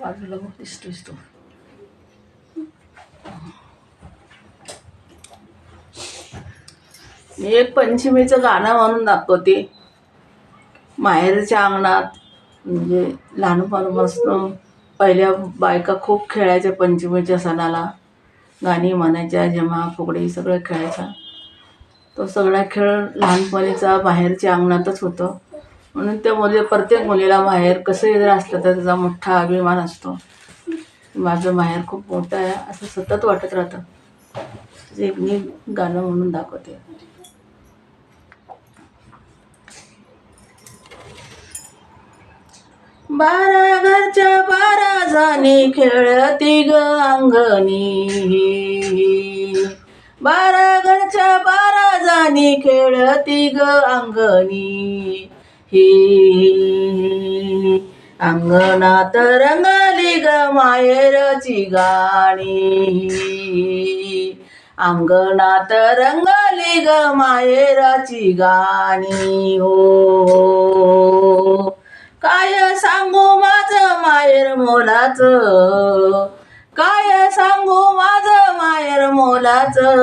बाजूला बघ दिसतोयस तो. मी एक पंचमीचं गाणं म्हणून दाखवते. माहेरच्या अंगणात म्हणजे लहानपणापासून पहिल्या बायका खूप खेळायच्या पंचमीच्या सणाला. गाणी म्हणायच्या, जमा फुगडी सगळं खेळायचा. तो सगळा खेळ लहानपणीचा बाहेरच्या अंगणातच होतं. म्हणून त्या प्रत्येक मुलीला माहेर कसं जर असलं तर त्याचा मोठा अभिमान असतो. माझं माहेर खूप मोठं आहे असं सतत वाटत राहतं. जे मी गाणं म्हणून दाखवते. बारा घरच्या 12 जणी खेळती ग अंगणी. 12 घरच्या 12 जणी खेळती ग अंगणी. ही अंगणात रंगली ग माहेरची गाणी. अंगणात रंगली ग माहेराची गाणी. हो काय सांगू माझं माहेर मोलाचं. काय सांगू माझं माहेर मोलाचं.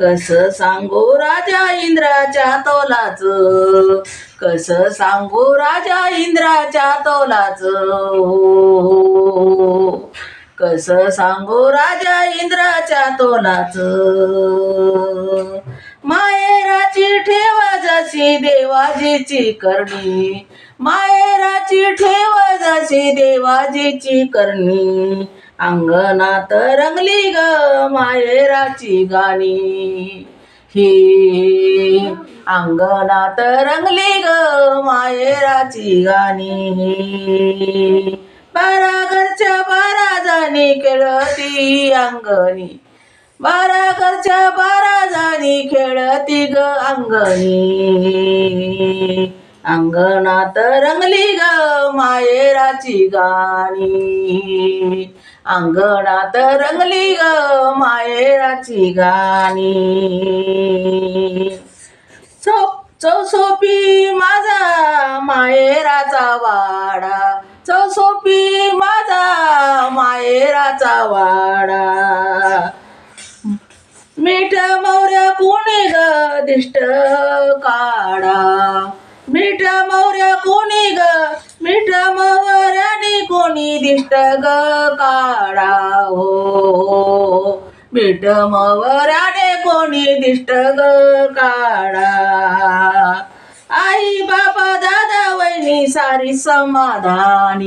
कसं सांगू राजा इंद्राच्या तोलाचं. कसं सांगू राजा इंद्राच्या तोलाचं. कसं सांगू राजा इंद्राच्या तोलाचं. माहेराची ठेव जशी देवाजीची करणी. माहेराची ठेव जशी देवाजीची करणी. अंगणात रंगली ग माहेराची गाणी. ही अंगणात रंगली ग माहेराची गाणी. 12 घरच्या 12 जणी खेळती अंगणी. 12 घरच्या 12 जणी खेळती ग अंगणी. अंगणात रंगली ग माहेराची गाणी. अंगणात रंगली ग माहेराची गाणी. चौसोपी माझा माहेराचा वाडा. चौसोपी माझा माहेराचा वाडा. मीठ मोऱ्या कोणी ग दिष्ट काढा. मीठ मोऱ्या कोणी ग. मीठ मोऱ्याने कोणी दिष्ट ग काढा. हो मीठ मोऱ्याने कोणी दिष्ट ग काढा. आई बाबा दादा वहिनी सारी समाधानी.